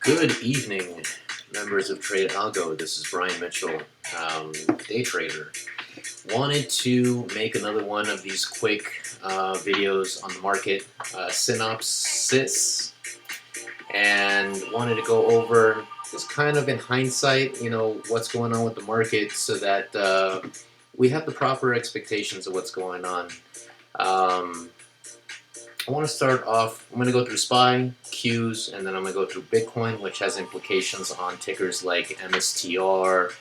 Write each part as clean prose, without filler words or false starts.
Good evening, members of Trade Algo. This is Brian Mitchell, day trader. Wanted to make another one of these quick videos on the market synopsis, and wanted to go over just kind of in hindsight, what's going on with the market, so that we have the proper expectations of what's going on. I want to start off, I'm going to go through SPY, Qs, and then I'm going to go through Bitcoin, which has implications on tickers like MSTR,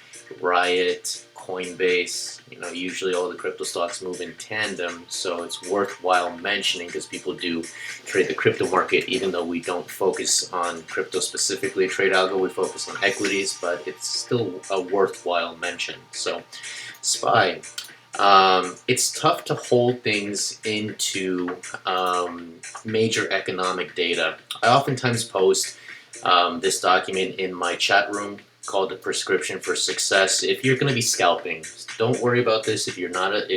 Riot, Coinbase. Usually all the crypto stocks move in tandem, so it's worthwhile mentioning because people do trade the crypto market, even though we don't focus on crypto specifically at Trade Algo, we focus on equities, but it's still a worthwhile mention. So, SPY. It's tough to hold things into major economic data. I oftentimes post this document in my chat room called the Prescription for Success. If you're going to be scalping, don't worry about this. If you're not,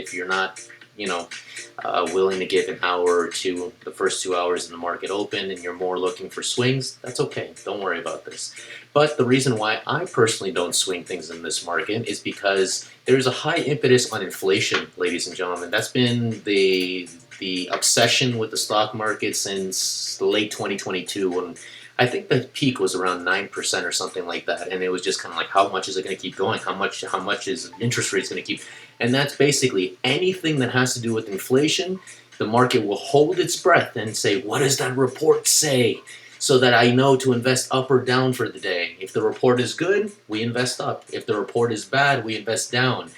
willing to give an hour or two, the first 2 hours in the market open, and you're more looking for swings, that's okay. Don't worry about this. But the reason why I personally don't swing things in this market is because there's a high impetus on inflation, ladies and gentlemen. That's been the obsession with the stock market since late 2022, when I think the peak was around 9% or something like that, and it was just kind of like, how much is it going to keep going? How much is interest rates going to keep? And that's basically anything that has to do with inflation. The market will hold its breath and say, what does that report say? So that I know to invest up or down for the day. If the report is good, we invest up. If the report is bad, we invest down.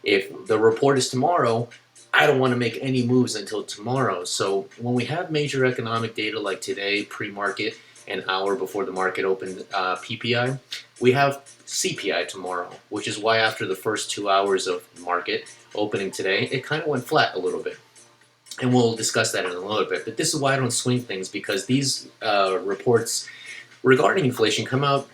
If the report is tomorrow, I don't want to make any moves until tomorrow. So when we have major economic data like today, pre-market, an hour before the market opened, PPI, we have CPI tomorrow, which is why after the first 2 hours of the market opening today, it kind of went flat a little bit. And we'll discuss that in a little bit. But this is why I don't swing things, because these reports regarding inflation come out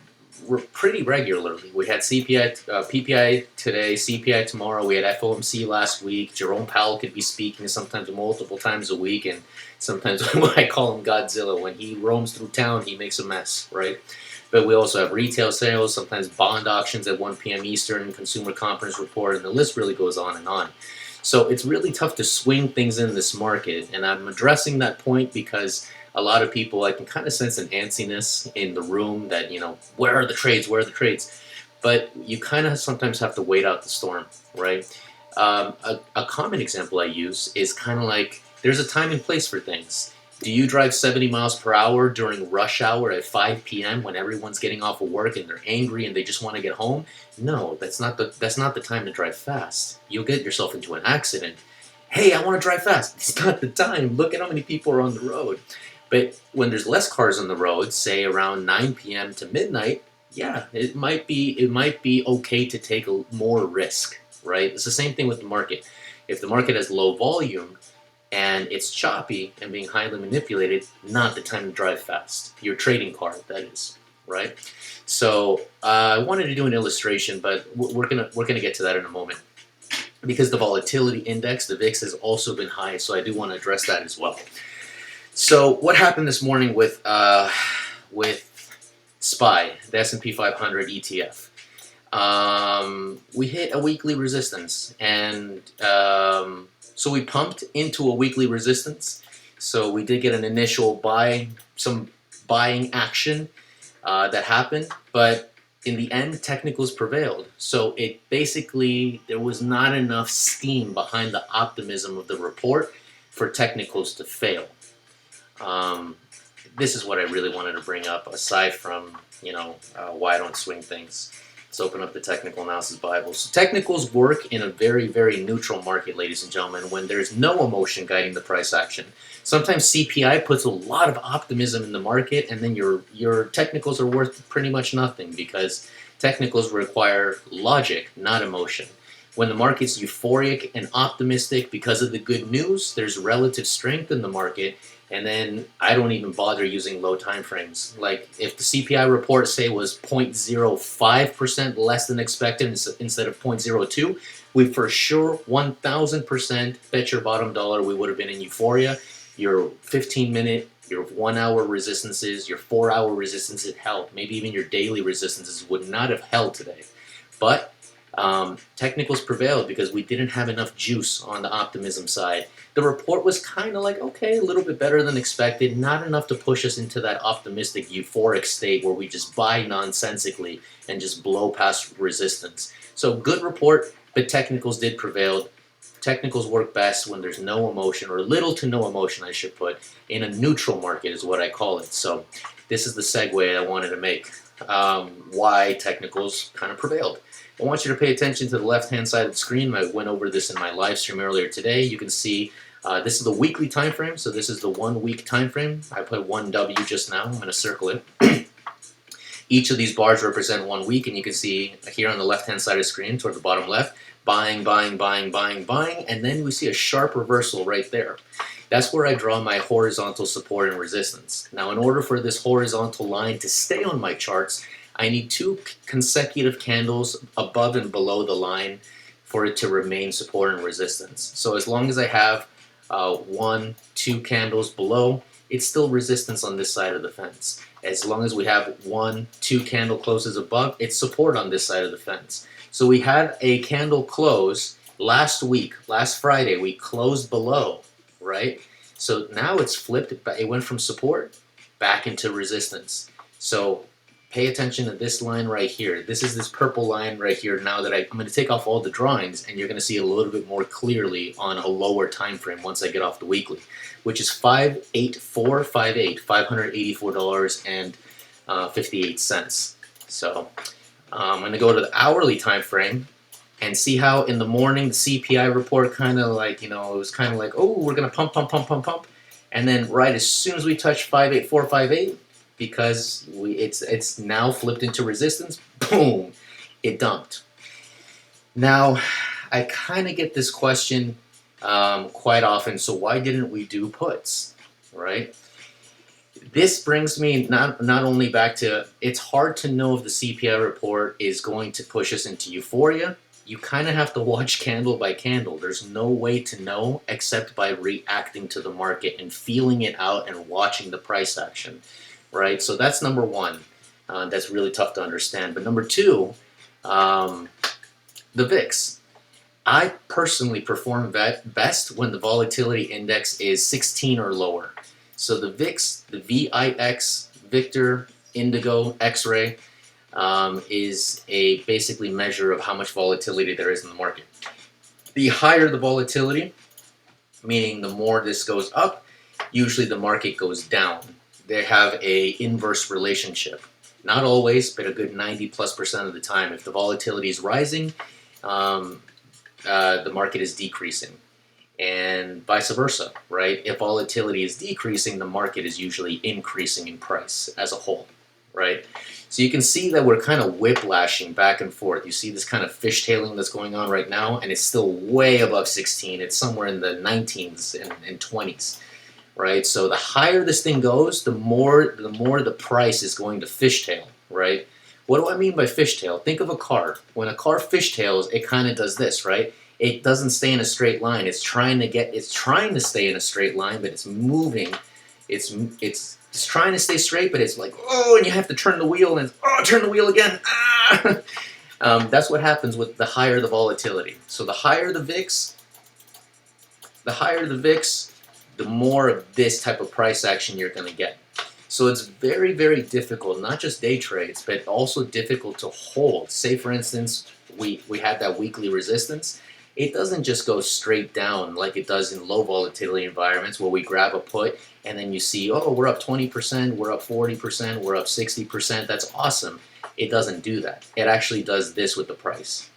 pretty regularly. We had PPI today, CPI tomorrow. We had FOMC last week. Jerome Powell could be speaking sometimes multiple times a week, and sometimes I call him Godzilla. When he roams through town, he makes a mess, right? But we also have retail sales, sometimes bond auctions at 1 p.m. Eastern, consumer conference report, and the list really goes on and on. So it's really tough to swing things in this market, and I'm addressing that point because a lot of people, I can kind of sense an antsiness in the room that, where are the trades, where are the trades? But you kind of sometimes have to wait out the storm, right? A common example I use is kind of like, there's a time and place for things. Do you drive 70 miles per hour during rush hour at 5 p.m. when everyone's getting off of work and they're angry and they just want to get home? No, that's not the time to drive fast. You'll get yourself into an accident. Hey, I want to drive fast. It's not the time. Look at how many people are on the road. But when there's less cars on the road, say around 9 p.m. to midnight, yeah, it might be okay to take more risk, right? It's the same thing with the market. If the market has low volume and it's choppy and being highly manipulated, not the time to drive fast. Your trading car, that is, right? So I wanted to do an illustration, but we're gonna get to that in a moment, because the volatility index, the VIX, has also been high. So I do want to address that as well. So what happened this morning with SPY, the S&P 500 ETF? We hit a weekly resistance, and so we pumped into a weekly resistance. So we did get an initial some buying action that happened, but in the end, technicals prevailed. So it basically, there was not enough steam behind the optimism of the report for technicals to fail. This is what I really wanted to bring up, aside from, why I don't swing things. Let's open up the Technical Analysis Bible. So technicals work in a very, very neutral market, ladies and gentlemen, when there's no emotion guiding the price action. Sometimes CPI puts a lot of optimism in the market, and then your technicals are worth pretty much nothing, because technicals require logic, not emotion. When the market's euphoric and optimistic because of the good news, there's relative strength in the market. And then I don't even bother using low time frames. Like if the CPI report, say, was 0.05% less than expected instead of 0.02, we for sure 1,000% bet your bottom dollar we would have been in euphoria. Your 15-minute, your 1 hour resistances, your 4 hour resistances held. Maybe even your daily resistances would not have held today. But technicals prevailed because we didn't have enough juice on the optimism side. The report was kind of like, okay, a little bit better than expected, not enough to push us into that optimistic, euphoric state where we just buy nonsensically and just blow past resistance. So good report, but technicals did prevail. Technicals work best when there's no emotion, or little to no emotion, I should put, in a neutral market is what I call it. So this is the segue I wanted to make, why technicals kind of prevailed. I want you to pay attention to the left-hand side of the screen. I went over this in my live stream earlier today. You can see this is the weekly time frame, so this is the 1 week time frame. I put 1W just now. I'm going to circle it. Each of these bars represent 1 week, and you can see here on the left-hand side of the screen, toward the bottom left, buying, buying, buying, buying, buying, and then we see a sharp reversal right there. That's where I draw my horizontal support and resistance. Now, in order for this horizontal line to stay on my charts, I need 2 consecutive candles above and below the line for it to remain support and resistance. So as long as I have 1, 2 candles below, it's still resistance on this side of the fence. As long as we have 1, 2 candle closes above, it's support on this side of the fence. So we had a candle close last week, last Friday, we closed below, right? So now it's flipped, it went from support back into resistance. So pay attention to this line right here. This is this purple line right here. Now that I'm going to take off all the drawings, and you're going to see it a little bit more clearly on a lower time frame once I get off the weekly, which is 58458, $584.58. So I'm going to go to the hourly time frame and see how in the morning the CPI report kind of like, it was kind of like, oh, we're going to pump, pump, pump, pump, pump. And then right as soon as we touch 58458, because it's now flipped into resistance, boom, it dumped. Now, I kind of get this question quite often, so why didn't we do puts, right? This brings me not only back to, it's hard to know if the CPI report is going to push us into euphoria. You kind of have to watch candle by candle. There's no way to know except by reacting to the market and feeling it out and watching the price action. Right, so that's number one. That's really tough to understand. But number two, the VIX. I personally perform best when the volatility index is 16 or lower. So the VIX, the VIX, Victor, Indigo, X-ray, is a basically measure of how much volatility there is in the market. The higher the volatility, meaning the more this goes up, usually the market goes down. They have a inverse relationship. Not always, but a good 90+% of the time. If the volatility is rising, the market is decreasing. And vice versa, right? If volatility is decreasing, the market is usually increasing in price as a whole, right? So you can see that we're kind of whiplashing back and forth. You see this kind of fishtailing that's going on right now, and it's still way above 16. It's somewhere in the 19s and 20s. Right, so the higher this thing goes, the more the price is going to fishtail, right? What do I mean by fishtail? Think of a car. When a car fishtails, it kind of does this, right? It doesn't stay in a straight line. It's trying to stay in a straight line, but it's moving. It's trying to stay straight, but it's like, oh, and you have to turn the wheel, and turn the wheel again. Ah! That's what happens with the higher the volatility. So the higher the VIX, the more of this type of price action you're going to get. So it's very, very difficult, not just day trades, but also difficult to hold. Say, for instance, we had that weekly resistance. It doesn't just go straight down like it does in low volatility environments where we grab a put and then you see, oh, we're up 20%, we're up 40%, we're up 60%. That's awesome. It doesn't do that. It actually does this with the price.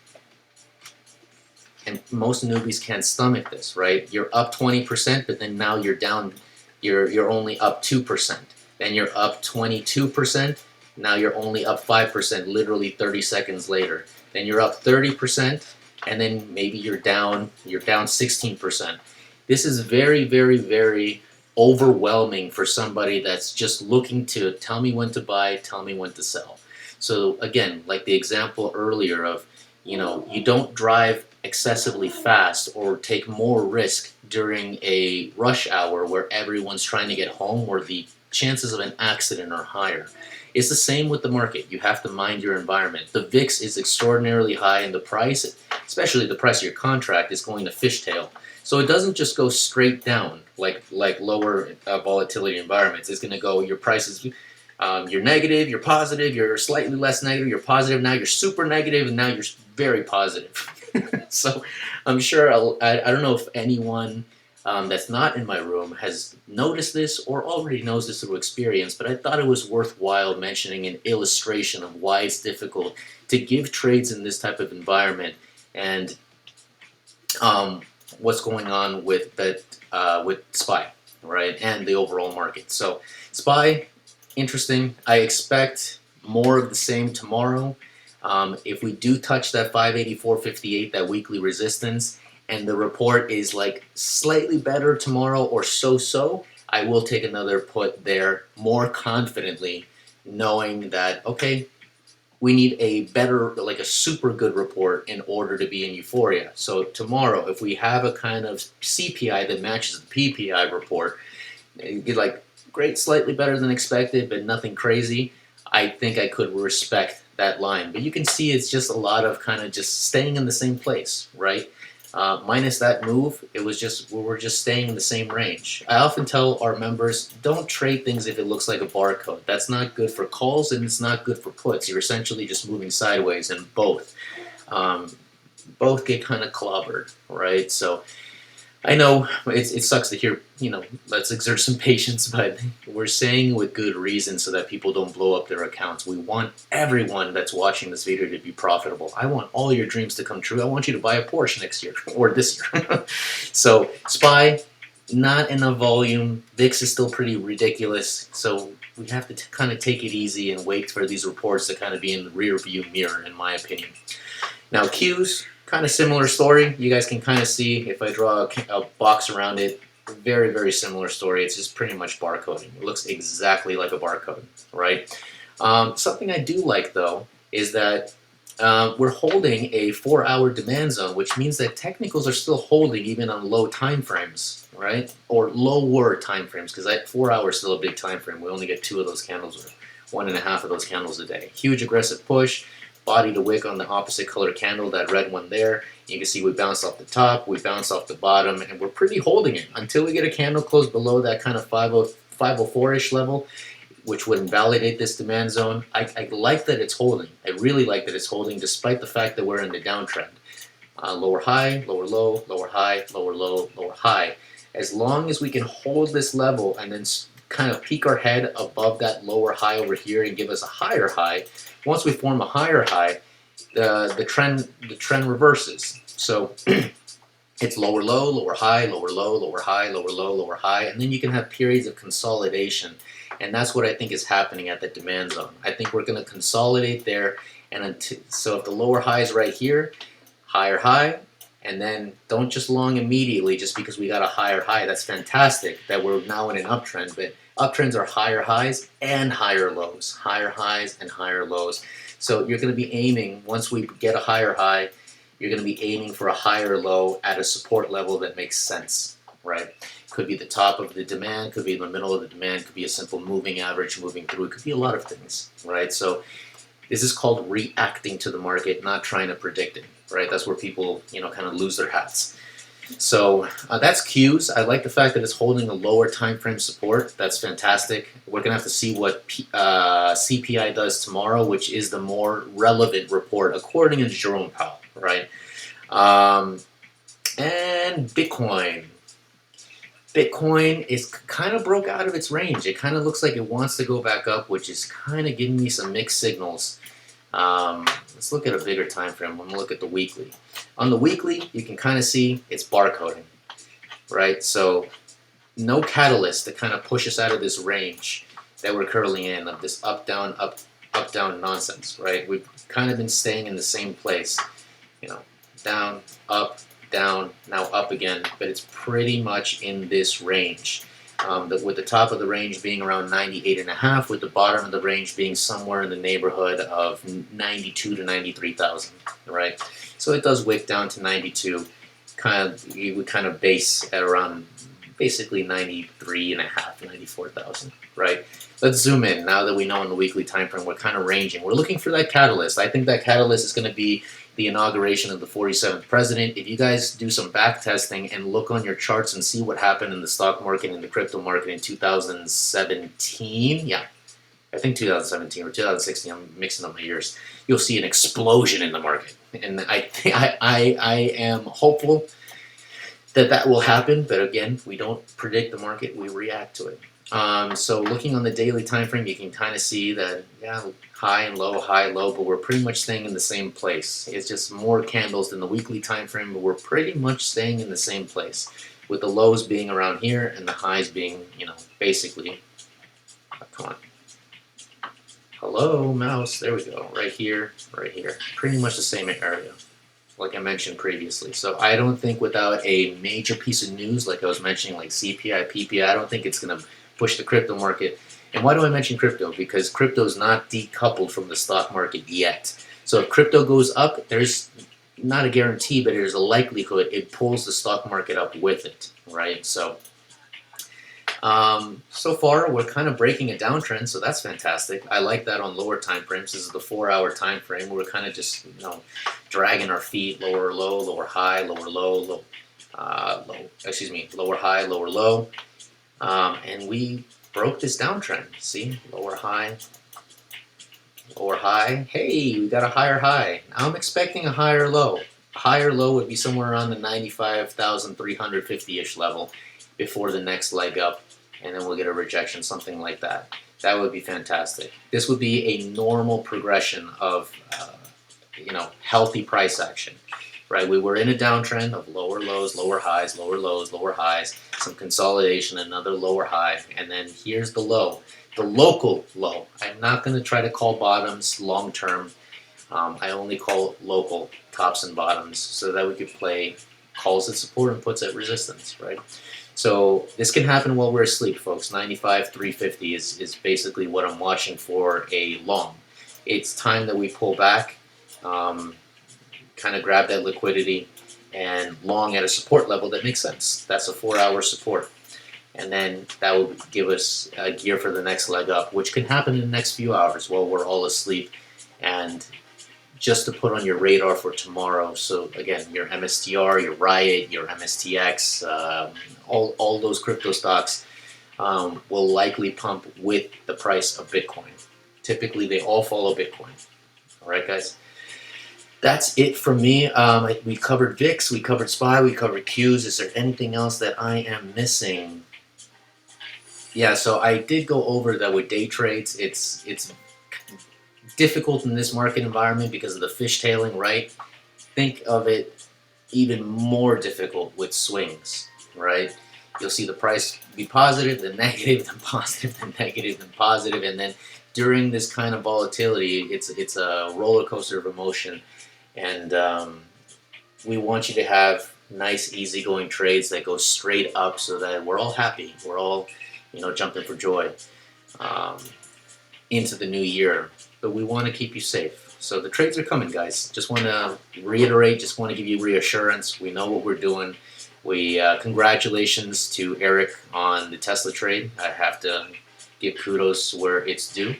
And most newbies can't stomach this, right? You're up 20%, but then now you're down, you're only up 2%. Then you're up 22%, now you're only up 5%, literally 30 seconds later. Then you're up 30%, and then maybe you're down 16%. This is very, very, very overwhelming for somebody that's just looking to tell me when to buy, tell me when to sell. So again, like the example earlier of, you don't drive excessively fast or take more risk during a rush hour where everyone's trying to get home, where the chances of an accident are higher. It's the same with the market. You have to mind your environment. The VIX is extraordinarily high, and the price, especially the price of your contract, is going to fishtail. So it doesn't just go straight down like lower volatility environments. It's going to go, your prices, you're negative, you're positive, you're slightly less negative, you're positive, now you're super negative, and now you're very positive. So I'm sure, I don't know if anyone that's not in my room has noticed this or already knows this through experience, but I thought it was worthwhile mentioning an illustration of why it's difficult to give trades in this type of environment, and what's going on with that with SPY, right, and the overall market. So SPY, interesting. I expect more of the same tomorrow. If we do touch that 584.58, that weekly resistance, and the report is like slightly better tomorrow or so, I will take another put there more confidently, knowing that, okay, we need a better, like a super good report in order to be in euphoria. So tomorrow, if we have a kind of CPI that matches the PPI report, get like great, slightly better than expected, but nothing crazy, I think I could respect that line. But you can see it's just a lot of kind of just staying in the same place, right? Minus that move, we were just staying in the same range. I often tell our members, don't trade things if it looks like a barcode. That's not good for calls, and it's not good for puts. You're essentially just moving sideways, and both get kind of clobbered, right? So I know it sucks to hear, let's exert some patience, but we're saying with good reason so that people don't blow up their accounts. We want everyone that's watching this video to be profitable. I want all your dreams to come true. I want you to buy a Porsche next year or this year. So SPY, not enough volume. VIX is still pretty ridiculous. So we have to kind of take it easy and wait for these reports to kind of be in the rear view mirror, in my opinion. Now Qs, kind of similar story. You guys can kind of see if I draw a box around it, very, very similar story. It's just pretty much barcoding. It looks exactly like a barcode, right? Something I do like, though, is that we're holding a 4-hour demand zone, which means that technicals are still holding even on low time frames, right? Or lower time frames, because 4 hours is still a big time frame. We only get 2 of those candles, or 1.5 of those candles a day. Huge aggressive push. Body to wick on the opposite color candle, that red one there. You can see we bounced off the top, we bounced off the bottom, and we're pretty holding it until we get a candle close below that kind of 504-ish level, which would invalidate this demand zone. I like that it's holding. I really like that it's holding, despite the fact that we're in the downtrend. Lower high, lower low, lower high, lower low, lower high. As long as we can hold this level and then kind of peek our head above that lower high over here and give us a higher high, once we form a higher high, the trend reverses. So it's lower low, lower high, lower low, lower high, lower low, lower high, and then you can have periods of consolidation, and that's what I think is happening at the demand zone. I think we're going to consolidate there, and so if the lower high is right here, higher high, and then don't just long immediately just because we got a higher high. That's fantastic that we're now in an uptrend, but uptrends are higher highs and higher lows, higher highs and higher lows. So you're going to be aiming, once we get a higher high, you're going to be aiming for a higher low at a support level that makes sense, right? Could be the top of the demand, could be in the middle of the demand, could be a simple moving average moving through, it could be a lot of things, right? So this is called reacting to the market, not trying to predict it, right? That's where people, kind of lose their hats. So that's Qs. I like the fact that it's holding a lower time frame support. That's fantastic. We're going to have to see what CPI does tomorrow, which is the more relevant report, according to Jerome Powell, right? And Bitcoin. Bitcoin is kind of broke out of its range. It kind of looks like it wants to go back up, which is kind of giving me some mixed signals. Let's look at a bigger time frame. I'm going to look at the weekly. On the weekly, you can kind of see it's barcoding, right? So no catalyst to kind of push us out of this range that we're currently in, of this up, down nonsense, right? We've kind of been staying in the same place, down, up, down, now up again, but it's pretty much in this range. With the top of the range being around 98.5, with the bottom of the range being somewhere in the neighborhood of 92 to 93,000, right? So it does wick down to 92. We kind of base at around basically 93.5, 94,000, right? Let's zoom in now that we know in the weekly time frame we're kind of ranging. We're looking for that catalyst. I think that catalyst is going to be the inauguration of the 47th president. If you guys do some back testing and look on your charts and see what happened in the stock market and the crypto market in 2017, yeah, I think 2017 or 2016, I'm mixing up my years, you'll see an explosion in the market. And I am hopeful that will happen, but again, we don't predict the market, we react to it. So looking on the daily time frame, you can kind of see that, yeah, high, low, but we're pretty much staying in the same place. It's just more candles than the weekly time frame, but we're pretty much staying in the same place, with the lows being around here and the highs being, basically, come on. Hello, mouse, there we go, right here, pretty much the same area, like I mentioned previously. So I don't think without a major piece of news, like I was mentioning, like CPI, PPI, I don't think it's going to push the crypto market. And why do I mention crypto? Because crypto is not decoupled from the stock market yet. So if crypto goes up, there's not a guarantee, but there's a likelihood it pulls the stock market up with it, right? So so far we're kind of breaking a downtrend, so that's fantastic. I like that on lower time frames. This is the 4-hour time frame. We're kind of just dragging our feet, lower low, lower high, lower low, lower high, lower low, and we broke this downtrend. See, lower high, lower high. Hey, we got a higher high. Now I'm expecting a higher low. A higher low would be somewhere around the 95,350-ish level before the next leg up, and then we'll get a rejection, something like that. That would be fantastic. This would be a normal progression of, healthy price action, right? We were in a downtrend of lower lows, lower highs, lower lows, lower highs, some consolidation, another lower high, and then here's the low, the local low. I'm not going to try to call bottoms long term. I only call local tops and bottoms so that we could play calls at support and puts at resistance, right? So this can happen while we're asleep, folks. 95,350 is basically what I'm watching for a long. It's time that we pull back, kind of grab that liquidity, and long at a support level that makes sense. That's a 4-hour support. And then that will give us a gear for the next leg up, which can happen in the next few hours while we're all asleep. And just to put on your radar for tomorrow. So again, your MSTR, your Riot, your MSTX, all those crypto stocks will likely pump with the price of Bitcoin. Typically, they all follow Bitcoin. All right, guys. That's it from me. We covered VIX, we covered SPY, we covered Qs. Is there anything else that I am missing? Yeah, so I did go over that with day trades. It's difficult in this market environment because of the fishtailing, right? Think of it even more difficult with swings, right? You'll see the price be positive, then negative, then positive, then negative, then positive, and then during this kind of volatility, it's a roller coaster of emotion, and we want you to have nice, easygoing trades that go straight up so that we're all happy, we're all, jumping for joy into the new year. But we want to keep you safe. So the trades are coming, guys. Just want to reiterate, just want to give you reassurance. We know what we're doing. We congratulations to Eric on the Tesla trade. I have to give kudos where it's due.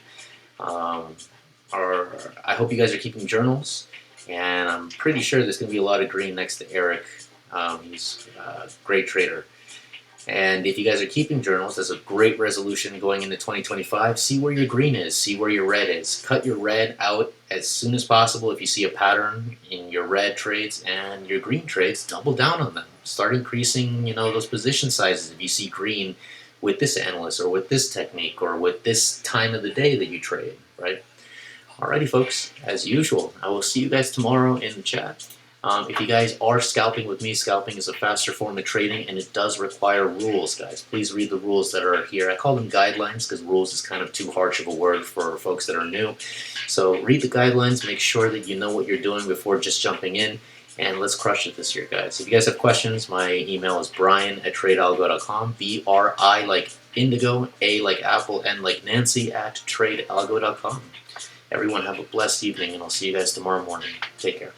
I hope you guys are keeping journals, and I'm pretty sure there's going to be a lot of green next to Eric. He's a great trader. And if you guys are keeping journals, that's a great resolution going into 2025. See where your green is, see where your red is. Cut your red out as soon as possible if you see a pattern in your red trades, and your green trades, double down on them. Start increasing, those position sizes if you see green with this analyst or with this technique or with this time of the day that you trade, right? Alrighty, folks, as usual, I will see you guys tomorrow in the chat. If you guys are scalping with me, scalping is a faster form of trading, and it does require rules, guys. Please read the rules that are here. I call them guidelines because rules is kind of too harsh of a word for folks that are new. So read the guidelines, make sure that you know what you're doing before just jumping in, and let's crush it this year, guys. If you guys have questions, my email is brian@tradealgo.com, B-R-I like indigo, A like apple, N like Nancy, @tradealgo.com. Everyone have a blessed evening, and I'll see you guys tomorrow morning. Take care.